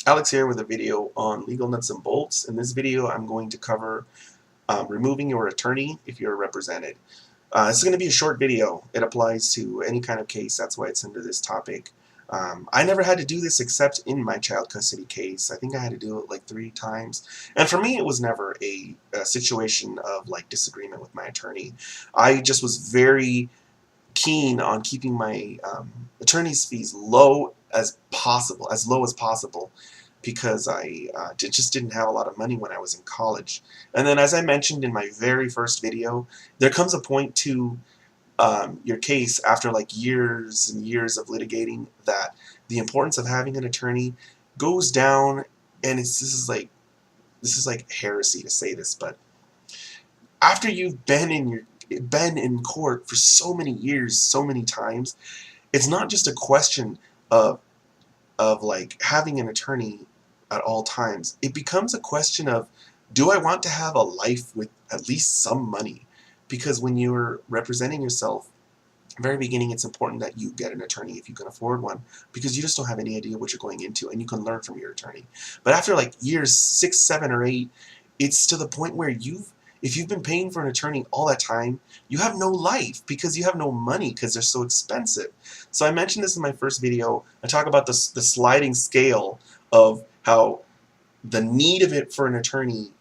Alex here with a video on legal nuts and bolts. In this video, I'm going to cover removing your attorney if you're represented. This is going to be a short video. It applies to any kind of case. That's why it's under this topic. I never had to do this except in my child custody case. I think I had to do it like 3 times. And for me, it was never a situation of like disagreement with my attorney. I just was very keen on keeping my attorney's fees low as possible, because I just didn't have a lot of money when I was in college. And then, as I mentioned in my very first video, there comes a point to your case after like years and years of litigating that the importance of having an attorney goes down, and this is like heresy to say this, but after you've been in court for so many years, so many times, it's not just a question of like having an attorney at all times. It becomes a question of, do I want to have a life with at least some money? Because when you're representing yourself, very beginning, it's important that you get an attorney if you can afford one, because you just don't have any idea what you're going into, and you can learn from your attorney. But after like years 6, 7, or 8, it's to the point where if you've been paying for an attorney all that time, you have no life because you have no money because they're so expensive. So I mentioned this in my first video. I talk about the sliding scale of how the need of it for an attorney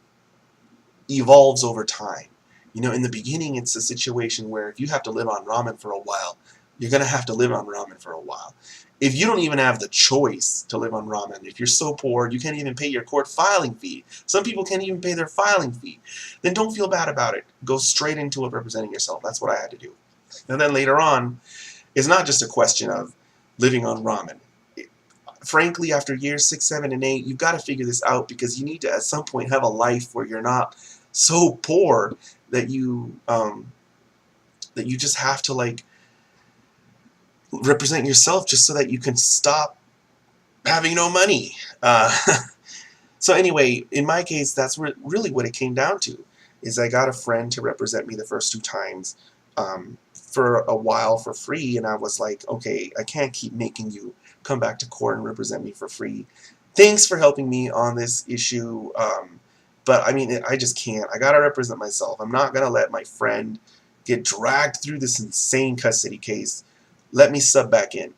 evolves over time. You know, in the beginning, it's a situation where if you have to live on ramen for a while, you're going to have to live on ramen for a while. If you don't even have the choice to live on ramen, if you're so poor you can't even pay your court filing fee, some people can't even pay their filing fee, then don't feel bad about it. Go straight into it representing yourself. That's what I had to do. And then later on, it's not just a question of living on ramen. Frankly, after years 6, 7, and 8, you've got to figure this out, because you need to at some point have a life where you're not so poor that you just have to like represent yourself just so that you can stop having no money. So anyway, in my case, that's really what it came down to. Is I got a friend to represent me the first 2 times for a while for free, and I was like, okay, I can't keep making you come back to court and represent me for free. Thanks for helping me on this issue, but I mean, I just can't. I gotta represent myself. I'm not gonna let my friend get dragged through this insane custody case. Let me sub back in.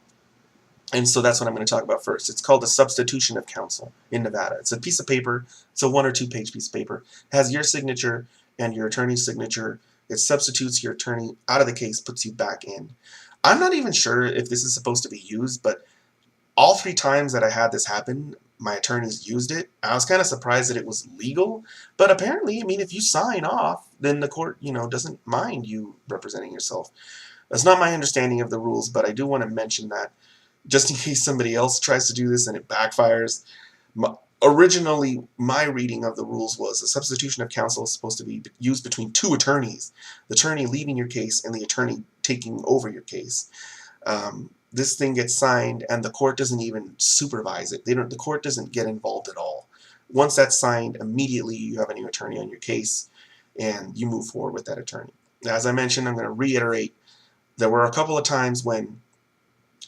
And so that's what I'm going to talk about first. It's called a substitution of counsel in Nevada. It's a piece of paper. It's a 1 or 2 page piece of paper. It has your signature and your attorney's signature. It substitutes your attorney out of the case, puts you back in. I'm not even sure if this is supposed to be used, but all 3 times that I had this happen, my attorneys used it. I was kind of surprised that it was legal, but apparently, I mean, if you sign off, then the court, doesn't mind you representing yourself. That's not my understanding of the rules, but I do want to mention that, just in case somebody else tries to do this and it backfires. Originally, my reading of the rules was a substitution of counsel is supposed to be used between 2 attorneys, the attorney leaving your case and the attorney taking over your case. This thing gets signed, and the court doesn't even supervise it. The court doesn't get involved at all. Once that's signed, immediately you have a new attorney on your case, and you move forward with that attorney. Now, as I mentioned, I'm going to reiterate, there were a couple of times when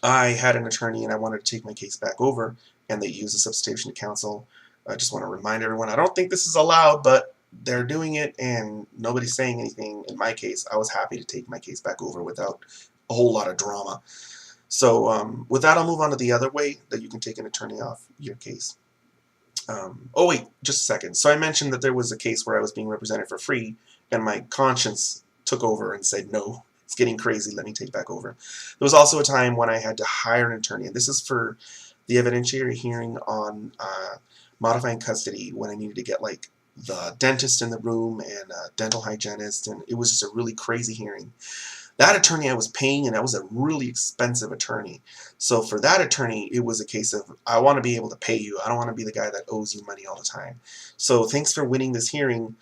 I had an attorney and I wanted to take my case back over, and they used a substitution of counsel. I just want to remind everyone, I don't think this is allowed, but they're doing it and nobody's saying anything. In my case, I was happy to take my case back over without a whole lot of drama. So with that, I'll move on to the other way that you can take an attorney off your case. Oh wait, just a second. So I mentioned that there was a case where I was being represented for free, and my conscience took over and said, no, it's getting crazy, let me take back over. There was also a time when I had to hire an attorney, and this is for the evidentiary hearing on modifying custody, when I needed to get like the dentist in the room and a dental hygienist, and it was just a really crazy hearing. That attorney I was paying, and that was a really expensive attorney. So for that attorney, it was a case of, I want to be able to pay you. I don't want to be the guy that owes you money all the time. So thanks for winning this hearing.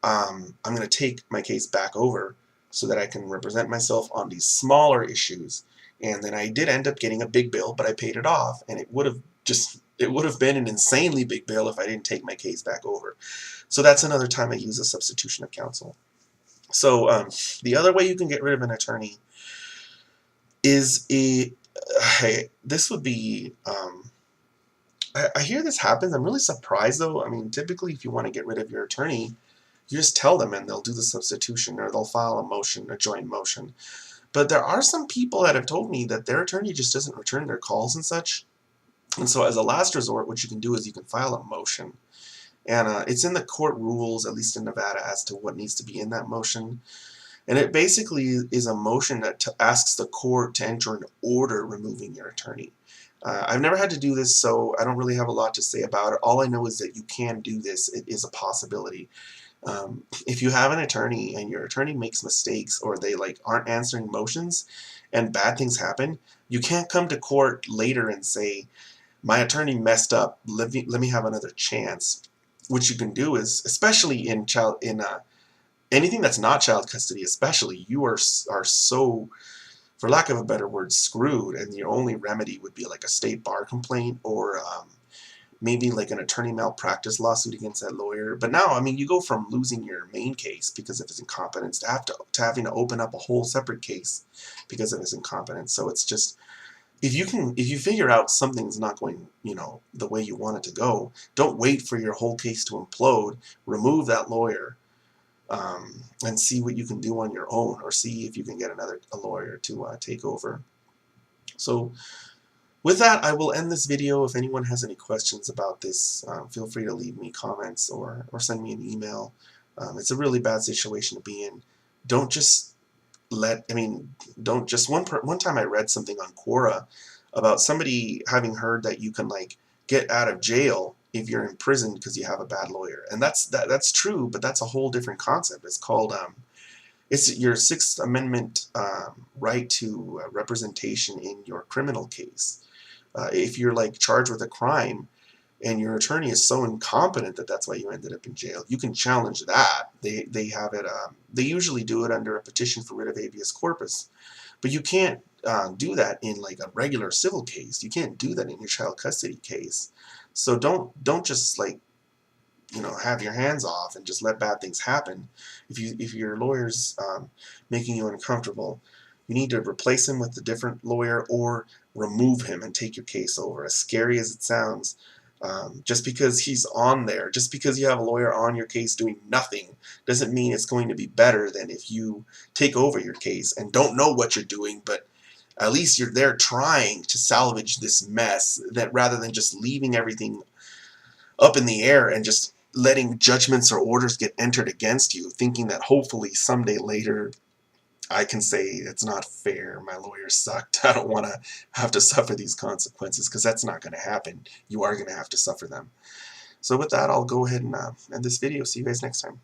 I'm going to take my case back over so that I can represent myself on these smaller issues. And then I did end up getting a big bill, but I paid it off, and it would have been an insanely big bill if I didn't take my case back over. So that's another time I use a substitution of counsel. So the other way you can get rid of an attorney is this would be I hear this happens. I'm really surprised though. I mean, typically if you want to get rid of your attorney, you just tell them and they'll do the substitution or they'll file a motion, a joint motion. But there are some people that have told me that their attorney just doesn't return their calls and such. And so as a last resort, what you can do is you can file a motion. And it's in the court rules, at least in Nevada, as to what needs to be in that motion. And it basically is a motion that asks the court to enter an order removing your attorney. I've never had to do this, so I don't really have a lot to say about it. All I know is that you can do this. It is a possibility. If you have an attorney and your attorney makes mistakes or they aren't answering motions and bad things happen, you can't come to court later and say, my attorney messed up, let me have another chance. What you can do is, especially in anything that's not child custody, especially, you are so, for lack of a better word, screwed, and your only remedy would be like a state bar complaint or maybe like an attorney malpractice lawsuit against that lawyer. But now, I mean, you go from losing your main case because of his incompetence to having to open up a whole separate case because of his incompetence. So it's just, if you figure out something's not going, the way you want it to go, don't wait for your whole case to implode. Remove that lawyer, and see what you can do on your own, or see if you can get a lawyer to take over. So with that, I will end this video. If anyone has any questions about this, feel free to leave me comments or send me an email. It's a really bad situation to be in. Don't just one time I read something on Quora about somebody having heard that you can get out of jail if you're in prison because you have a bad lawyer, and that's true, but that's a whole different concept. It's called it's your Sixth Amendment right to representation in your criminal case. If you're charged with a crime and your attorney is so incompetent that that's why you ended up in jail, you can challenge that. They have it. They usually do it under a petition for writ of habeas corpus, but you can't do that in a regular civil case. You can't do that in your child custody case. So don't just have your hands off and just let bad things happen. If your lawyer's making you uncomfortable, you need to replace him with a different lawyer or remove him and take your case over. As scary as it sounds, just because he's on there, just because you have a lawyer on your case doing nothing, doesn't mean it's going to be better than if you take over your case and don't know what you're doing, but at least you're there trying to salvage this mess, that rather than just leaving everything up in the air and just letting judgments or orders get entered against you, thinking that hopefully someday later I can say it's not fair, my lawyer sucked, I don't want to have to suffer these consequences, because that's not going to happen. You are going to have to suffer them. So with that, I'll go ahead and end this video. See you guys next time.